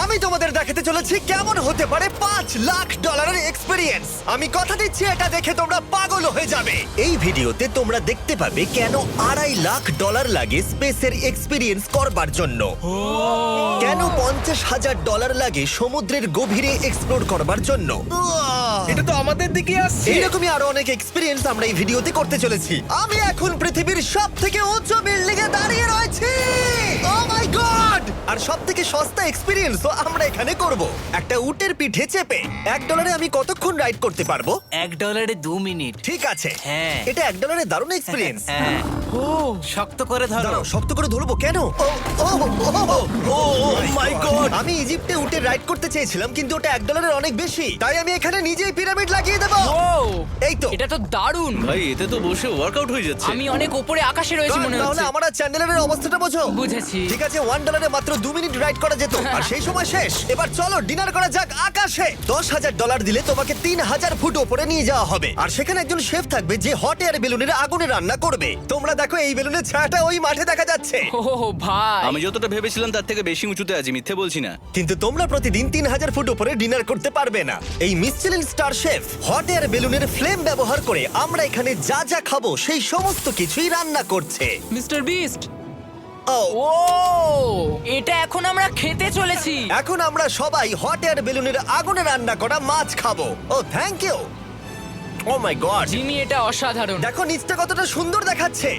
আমি তোমাদের দেখাতে চলেছি কেমন হতে পারে $5 লাখ এক্সপিরিয়েন্স। আমি কথা দিচ্ছি এটা দেখে তোমরা পাগল হয়ে যাবে। এই ভিডিওতে তোমরা দেখতে পাবে কেন $2.5 লাখ লাগে স্পেসের এক্সপিরিয়েন্স করবার জন্য, কেন $50,000 লাগে সমুদ্রের গভীরে এক্সপ্লোর করবার জন্য। এটা তো আমাদের দিকে আসছে। এইরকমই আরো অনেক এক্সপিরিয়েন্স আমরা এই ভিডিওতে করতে চলেছি। আমি এখন পৃথিবীর সবথেকে উঁচু বিল্ডিং এ দাঁড়িয়ে রয়েছি। ও মাই গড! আর সবথেকে সস্তা এক্সপিরিয়েন্সও আমরা এখানে করব, একটা উটের পিঠে চেপে। $1 আমি কতক্ষণ রাইড করতে পারবো? $1 2 মিনিট। ঠিক আছে, হ্যাঁ। এটা $1 দারুণ এক্সপিরিয়েন্স। হ্যাঁ। ও শক্ত করে ধরো। দাঁড়াও, শক্ত করে ধরবো কেন? ও মাই গড! আমি ইজিপ্টে উটে রাইড করতে চেয়েছিলাম, কিন্তু ওটা $1 অনেক বেশি, তাই আমি এখানে নিজেই পিরামিড লাগিয়ে দেবো। ও এই তো। এটা তো দারুণ। ভাই এতে তো বসে ওয়ার্কআউট হয়ে যাচ্ছে। আমি অনেক উপরে আকাশে রয়েছি মনে তাহলে হচ্ছে। আমার আর চ্যান্ডেলের অবস্থাটা বোঝো। বুঝেছি। ঠিক আছে, $1 মাত্র 2 মিনিট রাইড করা যেত, আর সেই সময় শেষ। এবার চলো ডিনার করা যাক আকাশে। $10,000 দিলে তোমাকে 3,000 ফুট উপরে নিয়ে যাওয়া হবে, আর সেখানে একজন শেফ থাকবে যে হট এয়ার বেলুনের আগুনে রান্না করবে। তোমরা দেখো এই বেলুনের ছায়াটা ওই মাঠে দেখা যাচ্ছে। ও ভাই, আমি যতটা ভেবেছিলাম তার থেকে বেশি উঁচুতে আছি, মিথ্যে বলছি না। কিন্তু তোমরা প্রতিদিন 3,000 ফুট উপরে ডিনার করতে পারবে না। এই Michelin star chef hot air বেলুনের ফ্লেম ব্যবহার করে আমরা এখানে যা যা খাবো সেই সমস্ত কিছুই রান্না করছে। Mister beast. ও ও এটা এখন আমরা খেতে চলেছি। এখন আমরা সবাই হট এয়ার বেলুনের আগুনে রান্না করা মাছ খাবো। Oh thank you. Oh my God, Jimmy এটা অসাধারণ। দেখো নিচটা কতটা সুন্দর দেখাচ্ছে।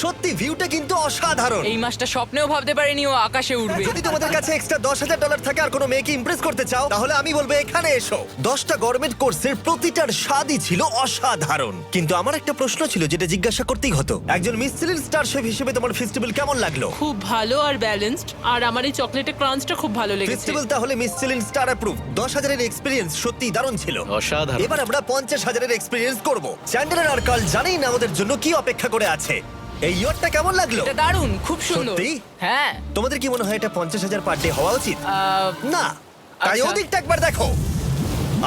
সত্যি ভিউটা কিন্তু অসাধারণ। এই মাসটা স্বপ্নেও ভাবতে পারিনি ও আকাশে উঠবে। যদি তোমাদের কাছে এক্সট্রা $10,000 থাকে আর কোনো মেয়েকে ইমপ্রেস করতে চাও, তাহলে আমি বলবো এখানে এসো। 10টা গভর্নমেন্ট কোর্সের প্রতিটার স্বাদই ছিল অসাধারণ। কিন্তু আমার একটা প্রশ্ন ছিল যেটা জিজ্ঞাসা করতেই হতো, একজন মিচেলিন স্টার শেফ হিসেবে তোমার ফেস্টিভ্যাল কেমন লাগলো? খুব ভালো আর ব্যালেন্সড, আর আমার এই চকলেটের ক্রাঞ্চটা খুব ভালো লেগেছে। ফেস্টিভ্যাল তাহলে মিচেলিন স্টার অ্যাপ্রুভ। 10,000 এর এক্সপিরিয়েন্স সত্যিই দারুণ ছিল। অসাধারণ। এবার আমরা 50,000 এর এক্সপিরিয়েন্স করব। চ্যান্ডেলার আর কার্ল জানেই না আমাদের জন্য কি অপেক্ষা করে আছে। এই ইয়ারটা কেমন লাগলো? এটা দারুণ, খুব সুন্দর। সত্যি? হ্যাঁ। তোমাদের কি মনে হয় এটা 50,000 পার ডে হওয়া উচিত? না, তাই আচ্ছা। ওদিকটা একবার দেখো।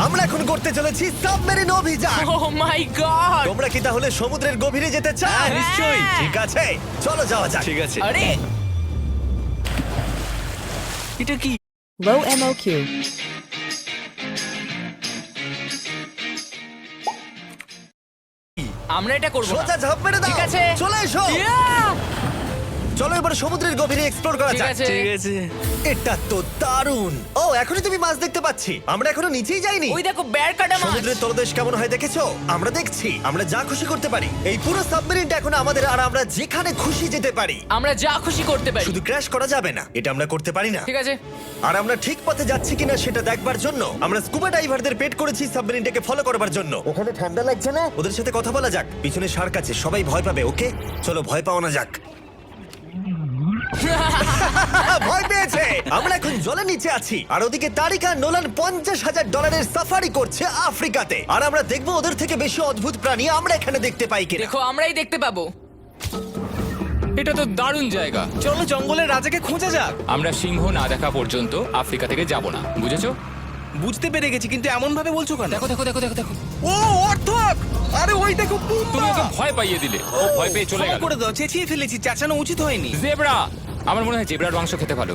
আমরা এখন করতে চলেছি সাবমেরিন অভিযান। ও মাই গড। তোমরা কি তাহলে সমুদ্রের গভীরে যেতে চাও? হ্যাঁ, নিশ্চয়ই। ঠিক আছে, চলো যাওয়া যাক। ঠিক আছে। আরে এটা কি? Low MOQ. আমরা এটা করব না। সোজা ঝাঁপ মেরে দাও। ঠিক আছে। চলে এসো। Yeah! চলো এবার সমুদ্রের গভীরে এক্সপ্লোর করা ঠিক যাক। আছে। ঠিক আছে। এটা তো দারুণ। ও এখনই তুমি মাছ দেখতে পাচ্ছি, আমরা এখনো নিচেই যাইনি। ওই দেখো বের কাটা মাছ। সমুদ্রের তলদেশ কেমন হয় দেখেছো? আমরা দেখছি, আমরা যা খুশি করতে পারি। এই পুরো সাবমেরিনটা এখন আমাদের, আর আমরা যেখানে খুশি যেতে পারি। আমরা যা খুশি করতে পারি। শুধু ক্র্যাশ করা যাবে না, এটা আমরা করতে পারি না। ঠিক আছে। আর আমরা ঠিক পথে যাচ্ছি কিনা সেটা দেখবার জন্য আমরা স্কুবা ডাইভারদের পেড করেছি সাবমেরিনটাকে ফলো করবার জন্য। ওখানে ঠান্ডা লাগছে না? ওদের সাথে কথা বলা যাক। পিছনে শার্ক আছে, সবাই ভয় পাবে। ওকে চলো ভয় পাও না যাক। ভয় পেয়েছে। আমরা এখন জলের নিচে আছি, আর ওদিকে তারিকা নোলান $50,000 সাফারি করছে আফ্রিকাতে। আর আমরা দেখবো ওদের থেকে বেশি অদ্ভুত প্রাণী আমরা এখানে দেখতে পাই কিনা। দেখো আমরাই দেখতে পাবো। এটা তো দারুণ জায়গা। চলো জঙ্গলের রাজাকে খোঁজা যাক। আমরা সিংহ না দেখা পর্যন্ত আফ্রিকা থেকে যাব না, বুঝেছো? বুঝতে পেরে গেছি, কিন্তু এমন ভাবে বলছো কেন? দেখো দেখো দেখো দেখো দেখো। ও অর্থক! আরে ওই দেখো তুমি ওকে ভয় পাইয়ে দিলে, ও ভয় পেয়ে চলে ক্ষমা গেল। করে দাও, চেঁচিয়ে ফেলেছি, চেঁচানো উচিত হয়নি। জেব্রা, আমার মনে হয় জেব্রার মাংস খেতে ভালো।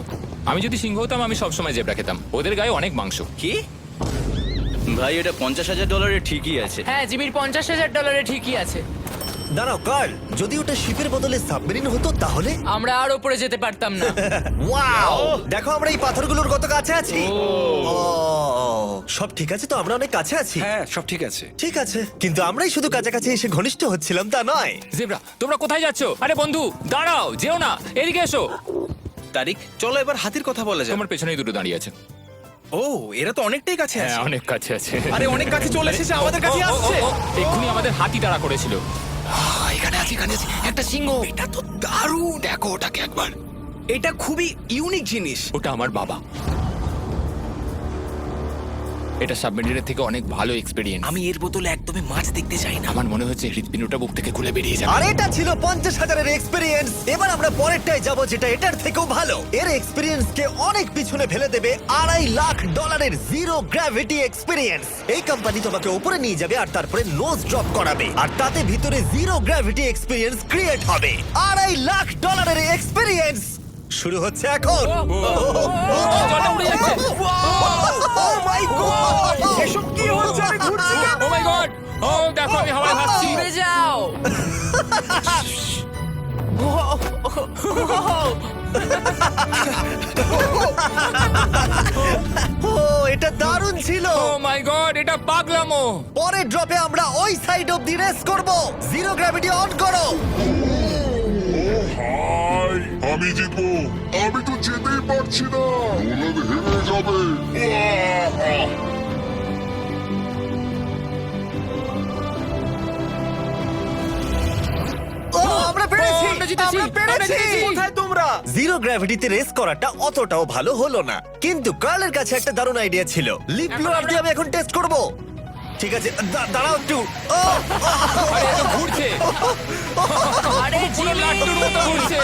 আমি যদি সিংহ হতাম আমি সবসময় জেব্রা খেতাম, ওদের গায়ে অনেক মাংস। কি? ভাই এটা $50,000 ঠিকই আছে। হ্যাঁ, জিমির $50,000 ঠিকই আছে। দাঁড়াও কার্ল, যদি ওটা শিপের বদলে সাবমেরিন হতো তাহলে? আমরা আর উপরে যেতে পারতাম না। ওয়াও, দেখো আমরা এই পাথরগুলোর কত কাছে আছি। ও, সব ঠিক আছে তো? আমরা অনেক কাছে আছি। হ্যাঁ সব ঠিক আছে। ঠিক আছে, কিন্তু আমরাই শুধু কাছাকাছি এসে ঘনিষ্ঠ হচ্ছিলাম তা নয়। জেব্রা, তোমরা কোথায় যাচ্ছো? আরে বন্ধু দাঁড়াও, যেও না, এদিকে এসো। তারিক চলো এবার হাতির কথা বলা যাক। তোমার পেছনেই দুটো দাঁড়িয়ে আছে। ও এরা তো অনেকটাই কাছে হ্যাঁ, আছে। অনেক কাছে আছে। আরে অনেক কাছে চলে এসেছে, আমাদের কাছে আসছে। এক্ষুনি আমাদের হাতি তাড়া করেছিল। এখানে আছে একটা সিংহ। এটা তো দারুণ, দেখো ওটাকে একবার। এটা খুবই ইউনিক জিনিস। ওটা আমার বাবা। এটা সাবমেরিনের থেকে অনেক ভালো এক্সপেরিয়েন্স। আমি এর বোতলে একদমই মাছ দেখতে চাই না। আমার মনে হচ্ছে হৃৎপিণ্ডটা বুক থেকে খুলে বেরিয়ে যাবে। আর এটা ছিল 50,000 এক্সপিরিয়েন্স। এবার আমরা পরেরটায় যাব, যেটা এটার থেকেও ভালো। এর এক্সপিরিয়েন্স কে অনেক পিছনে ফেলে দেবে। $2.5 জিরো গ্র্যাভিটি এক্সপিরিয়েন্স। এই কোম্পানি তোমাকে উপরে নিয়ে যাবে আর তারপরে নোজ ড্রপ করাবে, আর তাতে ভিতরে জিরো গ্র্যাভিটি এক্সপিরিয়েন্স ক্রিয়েট হবে। $2.5 এক্সপিরিয়েন্স শুরু হচ্ছে এখন। জলটা উড়ে যাচ্ছে। ও দেখো আমি হাওয়ায় ভাসছি। উড়ে যাও। ও এটা দারুণ ছিল। ও মাই গড, এটা পাগলামো। পরের ড্রপে আমরা ওই সাইড অফ দি রেস করব। জিরো গ্র্যাভিটি অন করো। হাই আমি জিতবো। আমি তো যেতেই পারছি না, নোলান হেরে যাবে। ও আমরা পেরেছি, আমরা জিতেছি, আমরা পেরেছি। আমরা জিতেছি। কোথায় তোমরা? জিরো গ্র্যাভিটিতে রেস করাটা অতটাও ভালো হলো না, কিন্তু কার্লের কাছে একটা দারুণ আইডিয়া ছিল। লিপ ব্লোয়ার দিয়ে আমি এখন টেস্ট করব। ঠিক আছে, দাঁড়াও একটু। ও, আরে এ তো ঘুরছে, আরে পুরো জিমি। লাট্টুর মতো ঘুরছে।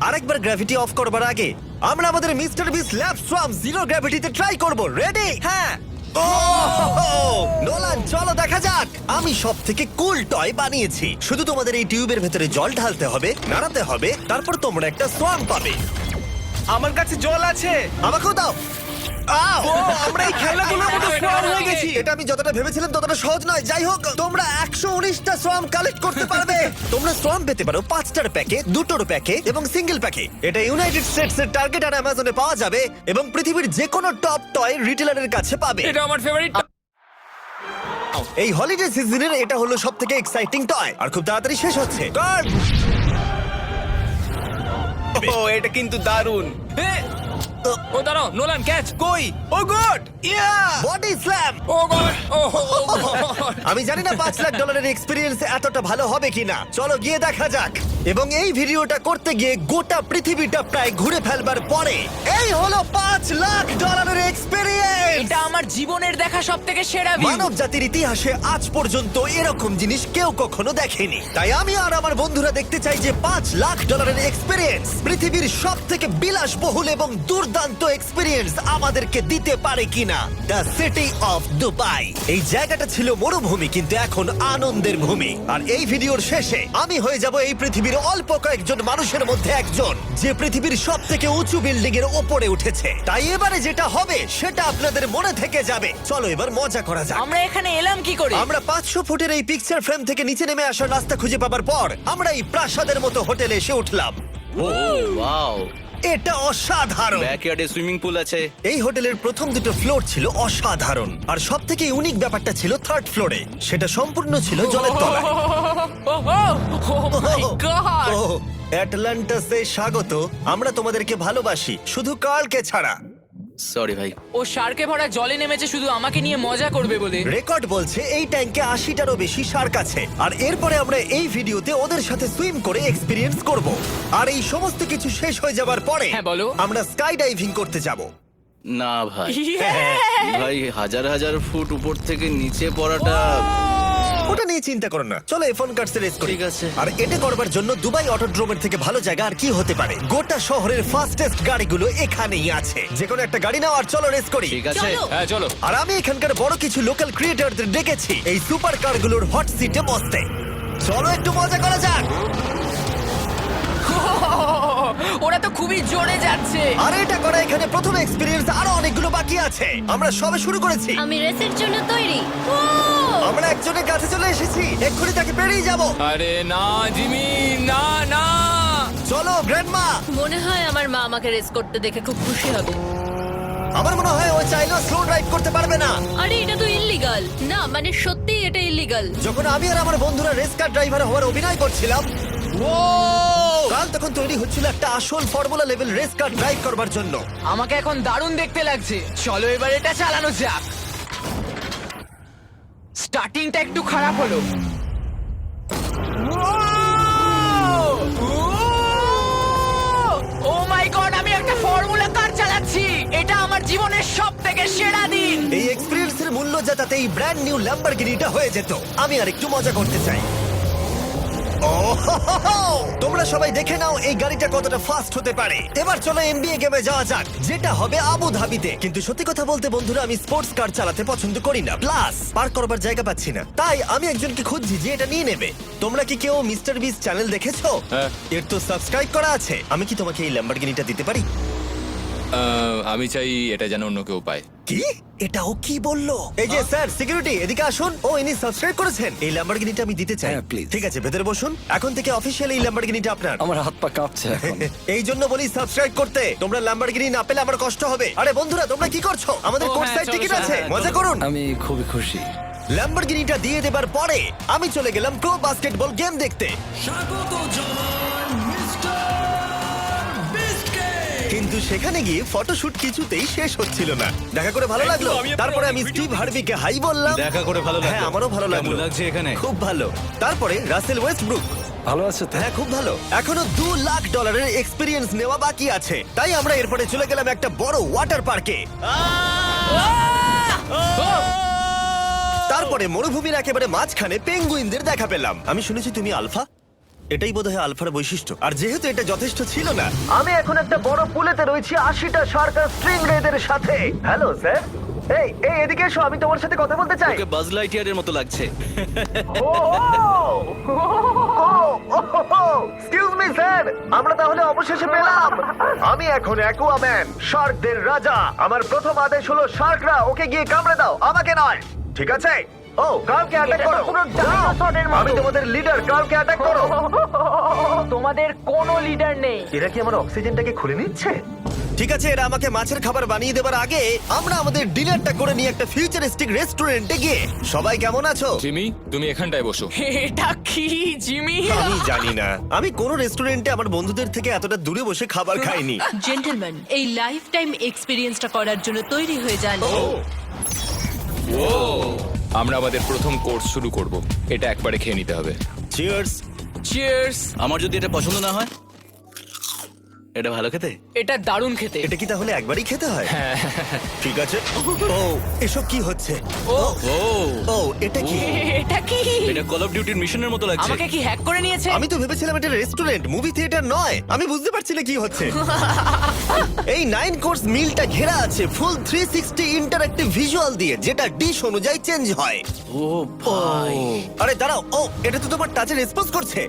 আরেকবার গ্র্যাভিটি অফ করবার আগে আমরা আমাদের মিস্টার বিস ল্যাব সোয়াম জিরো গ্র্যাভিটিতে ট্রাই করব। রেডি? হ্যাঁ। ও নোলান, চলো দেখা যাক। আমি সব থেকে কুল টয় বানিয়েছি। শুধু তোমাদের এই টিউবের ভেতরে জল ঢালতে হবে, নাড়াতে হবে, তারপর তোমরা একটা সোয়াম পাবে। আমার কাছে জল আছে। আমাকেও দাও। আও! আমরা এই খেলাগুলোর মতো স্ট্রং হয়ে গেছি। এটা আমি যতটা ভেবেছিলাম ততটা সহজ নয়। যাই হোক, তোমরা 119টা সোয়াম কালেক্ট করতে পারবে। তোমরা সোয়াম পেতে পারো 5টার প্যাকে, 2টোর প্যাকে এবং সিঙ্গেল প্যাকে। এটা ইউনাইটেড স্টেটস এর টার্গেট আর অ্যামাজনে পাওয়া যাবে এবং পৃথিবীর যে কোনো টপ টয় রিটেলারের কাছে পাবে। এটা আমার ফেভারিট। এই হলিডে সিজনের এটা হলো সবথেকে এক্সাইটিং টয় আর খুব তাড়াতাড়ি শেষ হচ্ছে। গার্ড! ও এটা কিন্তু দারুণ। ও দাঁড়াও, নোলান ক্যাচ। কই? Oh God! Yeah! Body slam! Oh God, oh God. আমি জানি না $5 লাখ এক্সপেরিয়েন্স এতটা ভালো হবে কিনা। চলো গিয়ে দেখা যাক। এবং এই ভিডিওটা করতে গিয়ে গোটা পৃথিবীটা প্রায় ঘুরে ফেলবার পরে এই হলো $5 লাখ এক্সপেরিয়েন্স। এটা আমার জীবনের দেখা সবথেকে সেরা ভিউ। মানব জাতির ইতিহাসে আজ পর্যন্ত এরকম জিনিস কেউ কখনো দেখেনি। তাই আমি আর আমার বন্ধুরা দেখতে চাই যে $5 লাখ এক্সপেরিয়েন্স পৃথিবীর সব থেকে বিলাসবহুল এবং দুর্দান্ত এক্সপেরিয়েন্স আমাদেরকে দিতে পারে কিনা। The city of Dubai. এই জায়গাটা ছিল মরুভূমি, কিন্তু এখন আনন্দের ভূমি। আর এই ভিডিওর শেষে আমি হয়ে যাব এই পৃথিবীর অল্প কয়েকজন মানুষের মধ্যে একজন, যে পৃথিবীর সব থেকে উঁচু বিল্ডিং এর ওপরে উঠেছে। তাই এবারে যেটা হবে সেটা আপনাদের মনে থেকে যাবে। চলো এবার মজা করা যাক। আমরা এখানে এলাম কি করে? আমরা 500 ফুটের এই পিকচার ফ্রেম থেকে নিচে নেমে আসার রাস্তা খুঁজে পাবার পর আমরা এই প্রাসাদের মতো হোটেলে এসে উঠলাম। ওয়াও! এটা অসাধারণ। ব্যাকইয়ার্ডে সুইমিং পুল আছে। এই হোটেলের প্রথম দুটো ফ্লোর ছিল অসাধারণ, আর সব থেকে ইউনিক ব্যাপারটা ছিল থার্ড ফ্লোরে। সেটা সম্পূর্ণ ছিল জলের তলায়। ও মাই গড! ও, অ্যাটলান্টাসে স্বাগত। আমরা তোমাদেরকে ভালোবাসি, শুধু কার্লকে ছাড়া। সরি ভাই। ও শার্কে ভরা জলে নেমেছে শুধু আমাকে নিয়ে মজা করবে বলে। রেকর্ড বলছে এই ট্যাঙ্কে 80টারও বেশি শার্ক আছে। আর এরপরে আমরা এই ভিডিওতে ওদের সাথে সুইম করে এক্সপেরিয়েন্স করব। আর এই সমস্ত কিছু শেষ হয়ে যাবার পরে হ্যাঁ, বলো। আমরা স্কাই ডাইভিং করতে যাব। না ভাই, হ্যাঁ। ভাই হাজার হাজার ফুট উপর থেকে নিচে পড়াটা। ওটা নিয়ে চিন্তা করো না, চলো ফোন কার্ডসে রেস করি। ঠিক আছে। আর এটা করবার জন্য দুবাই অটোড্রোমের থেকে ভালো জায়গা আর কি হতে পারে। গোটা শহরের ফাস্টেস্ট গাড়িগুলো এখানেই আছে। যে কোনো একটা গাড়ি নাও আর চলো রেস করি। ঠিক আছে। হ্যাঁ চলো। আর আমি এখানকার বড় কিছু লোকাল ক্রিয়েটরদের ডেকেছি এই সুপার কারগুলোর হট সিটে বসতে। চলো একটু মজা করা যাক। ওরা তো খুবই জোরে যাচ্ছে। আর এটা করা এখানে প্রথম এক্সপেরিয়েন্স, আরো অনেকগুলো বাকি আছে। আমরা সবে শুরু করেছি। আমি রেসের জন্য তৈরি। ও! আমরা একজনের কাছে চলে এসেছি, এক্ষুনি তাকে পেরিয়ে যাব। আরে না জিমি, না না। চলো গ্র্যান্ডমা। মনে হয় আমার মা আমাকে রেস করতে দেখে খুব খুশি হবে। আমার মনে হয় ও চাইলেও স্লো ড্রাইভ করতে পারবে না। আরে এটা তো ইল্লিগাল। না মানে সত্যিই এটা ইল্লিগাল। যখন আমি আর আমার বন্ধুরা রেস কার ড্রাইভার হওয়ার অভিনয় করছিলাম, কাল তখন তৈরি হচ্ছিল একটা আসল formula level race car drive করবার জন্য। আমাকে এখন দারুণ দেখতে লাগছে। চলো এবার এটা চালানো যাক। স্টার্টিংটা একটু খারাপ হলো। ও মাই গড, আমি একটা ফর্মুলা কার চালাচ্ছি। এটা আমার জীবনের সবথেকে সেরা দিন। এই এক্সপেরিয়েন্সের মূল্য যা, তাতে এই ব্র্যান্ড নিউ ল্যাম্বরগিনিটা হয়ে যেত। আমি আর একটু মজা করতে চাই। তোমরা সবাই দেখে নাও এই গাড়িটা কতটা ফাস্ট হতে পারে। এবার চলো এনবিএ গেমে যাওয়া যাক, যেটা হবে আবু ধাবিতে। কিন্তু সত্যি কথা বলতে বন্ধুরা, আমি স্পোর্টস কার চালাতে পছন্দ করি না, প্লাস পার্ক করবার জায়গা পাচ্ছি না। তাই আমি একজনকে খুঁজছি যে এটা নিয়ে নেবে। তোমরা কি কেউ মিস্টার বিস চ্যানেল দেখেছো? হ্যাঁ। এর তো সাবস্ক্রাইব করা আছে। আমি কি তোমাকে এই ল্যাম্বরগিনিটা দিতে পারি? আমি চাই এটা যেন অন্য কেউ পায়। কি এটাও কি বললো? এই যে স্যার সিকিউরিটি এদিকে আসুন। ও ইনি সাবস্ক্রাইব করেছেন। এই ল্যাম্বরগিনিটা আমি দিতে চাই। হ্যাঁ, please. ঠিক আছে ভেতরে বসুন। এখন থেকে অফিসিয়ালি এই ল্যাম্বরগিনিটা আপনার। আমার হাত পা কাঁপছে এখন। এই জন্য বলি সাবস্ক্রাইব করতে। তোমরা ল্যাম্বরগিনি না পেলে আমার কষ্ট হবে। আরে বন্ধুরা তোমরা কি করছো? আমাদের ও, কোর্স হ্যাঁ, সাইড চলো, টিকিট চলো, আছে, হ্যাঁ, মজা চলো। করুন। আমি খুবই খুশি। ল্যাম্বরগিনিটা দিয়ে দেবার পরে আমি চলে গেলাম প্রো বাস্কেটবল গেম দেখতে। কিন্তু সেখানে গিয়ে ফটোশুট কিছুতেই শেষ হচ্ছিল না। দেখা করে ভালো লাগলো। তারপরে আমি স্টিভ হার্ভিকে হাই বললাম। দেখা করে ভালো লাগলো। হ্যাঁ আমারও ভালো লাগলো। কেমন লাগছে এখানে? খুব ভালো। তারপরে রাসেল ওয়েস্টব্রুক। ভালো আছে তো? হ্যাঁ খুব ভালো। এখনো $2 লাখ এক্সপিরিয়েন্স নেওয়া বাকি আছে। তাই আমরা এরপরে চলে গেলাম একটা বড় ওয়াটার পার্কে। তারপরে মরুভূমির একেবারে মাঝখানে পেঙ্গুইনদের দেখা পেলাম। আমি শুনেছি তুমি আলফা। এটাই বোধহয় আলফার বৈশিষ্ট্য। আর যেহেতু এটা যথেষ্ট ছিল না, আমি এখন একটা বড় পুলেতে রয়েছি 80টা শার্ক আর স্ট্রিং রেদের সাথে। Hello sir. এই এই এদিকে এসো, আমি তোমার সাথে কথা বলতে চাই। ওকে বাজ লাইটইয়ারের মতো লাগছে। এক্সকিউজ মি স্যার, আমরা তাহলে অবশেষে পেলাম। আমি এখন অ্যাকুয়াম্যান, শার্কদের রাজা। আমার প্রথম আদেশ হলো শার্করা ওকে গিয়ে কামড়ে দাও, আমাকে নয়। ঠিক আছে? ও কার্লকে অ্যাটাক করো। আমি তোমাদের লিডার, কার্লকে অ্যাটাক করো। তোমাদের কোনো লিডার নেই। এরা কি আমার অক্সিজেনটাকে খুলে নিচ্ছে? ঠিক আছে, এরা আমাকে মাছের খাবার বানিয়ে দেবার আগে আমরা আমাদের ডিনারটা করে নিয়ে একটা ফিউচারিস্টিক রেস্টুরেন্টে গিয়ে। সবাই কেমন আছো? জিমি, তুমি এখানটায় বসো। এটা কি জিমি? আমি জানি না, আমি কোন রেস্টুরেন্টে আমার বন্ধুদের থেকে এতটা দূরে বসে খাবার খাইনি। জেন্টলম্যান, এই লাইফ টাইম এক্সপিরিয়েন্সটা করার জন্য তৈরি হয়ে যান। আমরা আমাদের প্রথম কোর্স শুরু করব। এটা একবারে খেয়ে নিতে হবে। চিয়ার্স। চিয়ার্স। আমার যদি এটা পছন্দ না হয়? এটা ভালো খেতে? এটা দারুণ খেতে। এটা কি তাহলে একবারই খেতে হয়? ঠিক আছে। ও এসব কি হচ্ছে? ও ও ও এটা কি? এটা কি? এটা কল অফ ডিউটির মিশনের মতো লাগছে। আমাকে কি হ্যাক করে নিয়েছে? আমি তো ভেবেছিলাম এটা রেস্টুরেন্ট, মুভি থিয়েটার নয়। আমি বুঝতে পারছি না কি হচ্ছে। এই 9 কোর্স মিলটা ঘেরা আছে ফুল 360 ইন্টারঅ্যাক্টিভ ভিজুয়াল দিয়ে, যেটা ডিশ অনুযায়ী চেঞ্জ হয়। ও ভাই, আরে দাঁড়াও, ও এটা তো তোমার টাচে রেসপন্স করছে।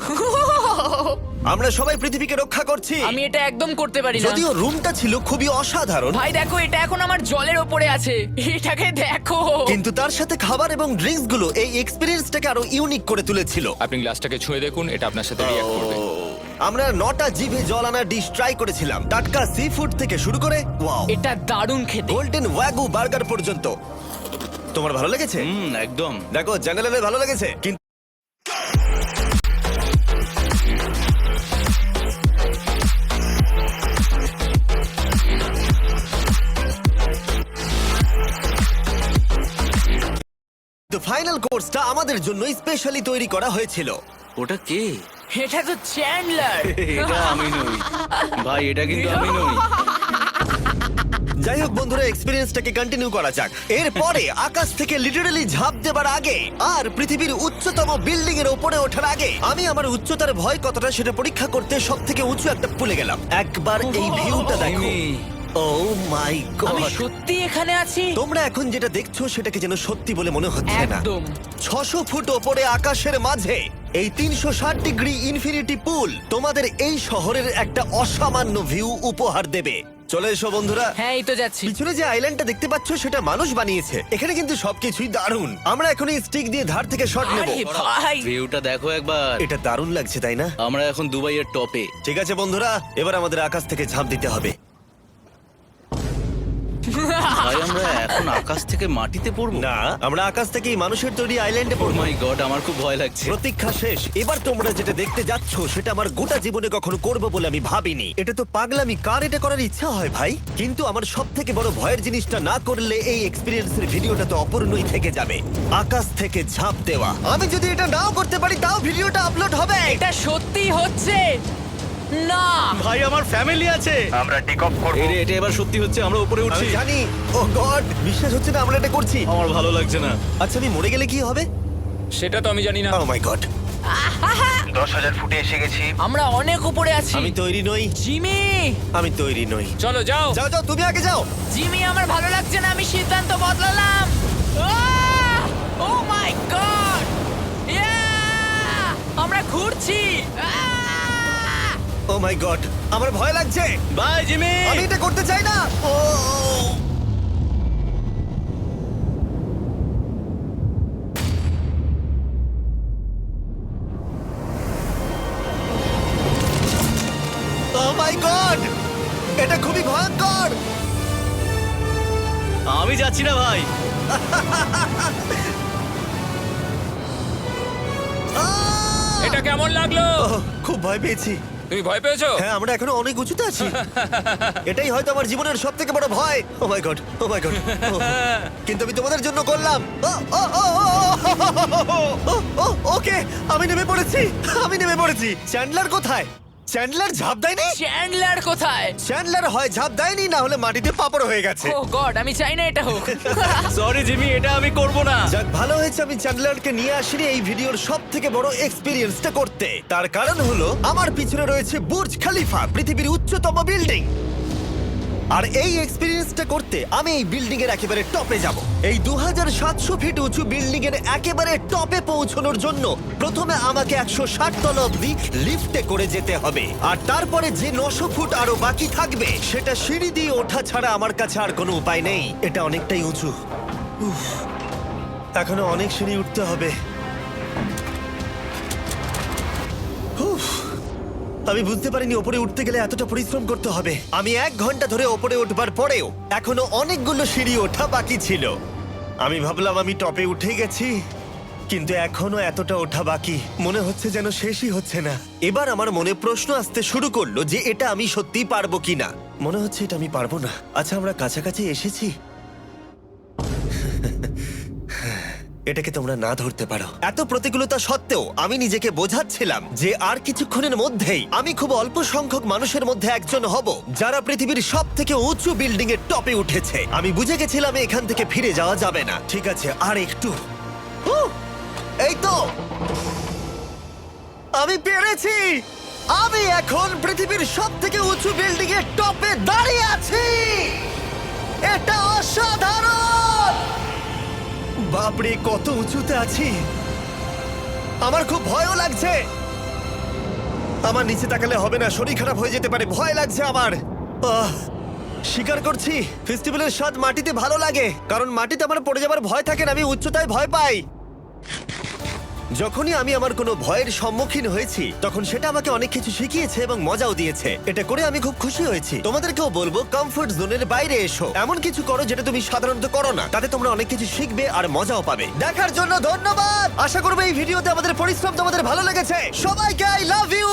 আমরা সবাই পৃথিবীকে রক্ষা করছি। আমি এটা একদম করতে পারি না। যদিও রুমটা ছিল খুবই অসাধারণ, ভাই দেখো, এটা এখন আমার জলের ওপরে আছে। এটাকে দেখো। কিন্তু তার সাথে খাবার এবং ড্রিঙ্কস গুলো এই এক্সপেরিয়েন্সটাকে আরো ইউনিক করে তুলেছিল। আপনি গ্লাসটাকে ছুঁয়ে দেখুন, এটা আপনার সাথে রিঅ্যাক্ট করবে। আমরা 9টা জিভে জল আনা ডিশ ট্রাই করেছিলাম, টাটকা সি ফুড থেকে শুরু করে ওয়াও এটা দারুণ খেতে। গোল্ডেন ওয়াগু বার্গার পর্যন্ত। তোমার ভালো লেগেছে? একদম। দেখো জঙ্গলের ভালো লেগেছে, কিন্তু ফাইনাল কোর্সটা আমাদের জন্য স্পেশালি তৈরি করা হয়েছিল। ওটা কে? এটা তো চ্যান্ডলার। এটা আমি নই ভাই, এটা কিন্তু আমি নই। যাই হোক বন্ধুরা, এক্সপেরিয়েন্সটাকে কন্টিনিউ করা যাক। এরপরে আকাশ থেকে লিটারালি ঝাঁপ দেবার আগে আর পৃথিবীর উচ্চতম বিল্ডিং এর উপরে ওঠার আগে আমি আমার উচ্চতার ভয় কতটা সেটা পরীক্ষা করতে সব থেকে উঁচু একটা পুলে গেলাম। একবার এই ভিউটা দেখো। ও মাই আমি গড! সত্যি এখানে আছি। তোমরা এখন যেটা দেখছো সেটাকে যেন সত্যি বলে মনে হচ্ছে না। একদম। 600 ফুট ওপরে আকাশের মাঝে এই 360 ডিগ্রি ইনফিনিটি পুল তোমাদের এই শহরের একটা অসামান্য ভিউ উপহার দেবে। চলে এসো বন্ধুরা। হ্যাঁ, এই তো যাচ্ছি। পিছনে যে আইল্যান্ডটা দেখতে পাচ্ছ সেটা মানুষ বানিয়েছে। এখানে কিন্তু সবকিছুই দারুণ। আমরা এখন এই স্টিক দিয়ে ধার থেকে শট নেব। আরে ভাই, ভিউটা দেখো একবার। এটা দারুণ লাগছে তাই না? আমরা এখন দুবাইয়ের টপে। ঠিক আছে বন্ধুরা, এবার আমাদের আকাশ থেকে ঝাঁপ দিতে হবে। ভাই আমরা এখন আকাশ থেকে মাটিতে পড়বো? না, আমরা আকাশ থেকে এই মানুষের তৈরি আইল্যান্ডে ও পড়বো। মাই গড, আমার খুব ভয় লাগছে। প্রতীক্ষা শেষ। এবার তোমরা যেটা দেখতে যাচ্ছ সেটা আমার গোটা জীবনে কখনো করবো বলে আমি ভাবিনি। এটা তো পাগলামি, কার এটা করার ইচ্ছা হয় ভাই? কিন্তু আমার সব থেকে বড় ভয়ের জিনিসটা না করলে এই এক্সপিরিয়েন্সের ভিডিওটা তো অপূর্ণই থেকে যাবে। আকাশ থেকে ঝাঁপ দেওয়া। আমি যদি এটা নাও করতে পারি তাও ভিডিওটা আপলোড হবে। এটা সত্যি হচ্ছে না। ভাই আমার ফ্যামিলি আছে। আমরা টেক অফ করব। এই রে, এটা এবার সত্যি হচ্ছে, আমরা উপরে আমি উঠছি। জানি। ও গড, বিশ্বাস হচ্ছে না আমরা এটা করছি। আমার ভালো লাগছে না। আচ্ছা আমি মরে গেলে কি হবে? সেটা তো আমি জানি না। ও মাই গড, 10,000 ফুটে এসে গেছি। আমরা অনেক উপরে আছি। আমি তৈরি নই। জিমি, আমি তৈরি নই। চলো যাও। যাও যাও, তুমি আগে যাও। জিমি, আমার ভালো লাগছে না। আমি সিদ্ধান্ত বদলালাম। ও মাই গড, আমরা ঘুরছি। ও মাই গড আমার ভয় লাগছে। Bye Jimmy. আমি এটা করতে চাই না। ও মাই গড এটা খুবই ভয়ঙ্কর। আমি যাচ্ছি না ভাই। এটা কেমন লাগলো? খুব ভয় পেয়েছি। তুমি ভয় পেয়েছো? হ্যাঁ আমরা এখনো অনেক উঁচুতে আছি। এটাই হয়তো আমার জীবনের সব থেকে বড় ভয়। ও my god O my god. কিন্তু আমি তোমাদের জন্য করলাম। ওকে আমি নেমে পড়েছি। চ্যান্ডলার কোথায়? চ্যান্ডলার ঝাঁপ দেয়নি? চ্যান্ডলার কোথায়? চ্যান্ডলার হয় ঝাঁপ দেয়নি না হলে মাটিতে পাপড় হয়ে গেছে। ও গড, আমি চাই না এটা হোক। সরি জিমি, এটা আমি করব না। যাক ভালো হয়েছে আমি চ্যান্ডলারকে নিয়ে আসিনি এই ভিডিওর সব থেকে বড় এক্সপিরিয়েন্সটা করতে। তার কারণ হলো আমার পিছনে রয়েছে বুর্জ খলিফা, পৃথিবীর উচ্চতম বিল্ডিং। আর এই এক্সপিরিয়েন্সটা করতে আমি এই বিল্ডিং এর একেবারে টপে যাব। এই 2700 ফিট উঁচু বিল্ডিং এর একেবারে টপে পৌঁছানোর জন্য প্রথমে আমাকে 160 তলা অবধি লিফটে করে যেতে হবে, আর তারপরে যে 900 ফুট আরো বাকি থাকবে সেটা সিঁড়ি দিয়ে ওঠা ছাড়া আমার কাছে আর কোনো উপায় নেই। এটা অনেকটাই উঁচু। উফ, এখনো অনেক সিঁড়ি উঠতে হবে। উফ, আমি বুঝতে পারিনি ওপরে উঠতে গেলে এতটা পরিশ্রম করতে হবে। আমি 1 ঘন্টা ধরে ওপরে উঠবার পরেও এখনো অনেকগুলো সিঁড়ি ওঠা বাকি ছিল। আমি ভাবলাম আমি টপে উঠে গেছি, কিন্তু এখনো এতটা ওঠা বাকি। মনে হচ্ছে যেন শেষই হচ্ছে না। এবার আমার মনে প্রশ্ন আসতে শুরু করলো যে এটা আমি সত্যিই পারবো কিনা। মনে হচ্ছে এটা আমি পারবো না। আচ্ছা আমরা কাছাকাছি এসেছি। এটাকে তোমরা না ধরতে পারো। এত প্রতিকূলতা সত্ত্বেও আমি নিজেকে বোঝাচ্ছিলাম যে আর কিছুক্ষণের মধ্যেই আমি খুব অল্প সংখ্যক মানুষের মধ্যে একজন হব যারা পৃথিবীর সব থেকে উঁচু বিল্ডিং এর টপে উঠেছে। আমি বুঝে গেছিলাম এখান থেকে ফিরে যাওয়া যাবে না। ঠিক আছে আর একটু। এই তো আমি পেরেছি। আমি এখন পৃথিবীর সব থেকে উঁচু বিল্ডিং এর টপে দাঁড়িয়ে আছি। এটা অসাধারণ। বাপরে কত উঁচুতে আছি। আমার খুব ভয়ও লাগছে। আমার নিচে তাকালে হবে না, শরীর খারাপ হয়ে যেতে পারে। ভয় লাগছে আমার। স্বীকার করছি ফেস্টিভ্যালের স্বাদ মাটিতে ভালো লাগে, কারণ মাটিতে আমার পড়ে যাবার ভয় থাকে না। আমি উচ্চতায় ভয় পাই। যখনই আমি আমার কোনো ভয়ের সম্মুখীন হয়েছি তখন সেটা আমাকে অনেক কিছু শিখিয়েছে এবং মজাও দিয়েছে। এটা করে আমি খুব খুশি হয়েছি। তোমাদেরকেও বলবো কমফোর্ট জোনের বাইরে এসো, এমন কিছু করো যেটা তুমি সাধারণত করো না। তাতে তোমরা অনেক কিছু শিখবে আর মজাও পাবে। দেখার জন্য ধন্যবাদ। আশা করবো এই ভিডিওতে আমাদের পরিশ্রম তোমাদের ভালো লেগেছে। সবাইকে আই লাভ ইউ।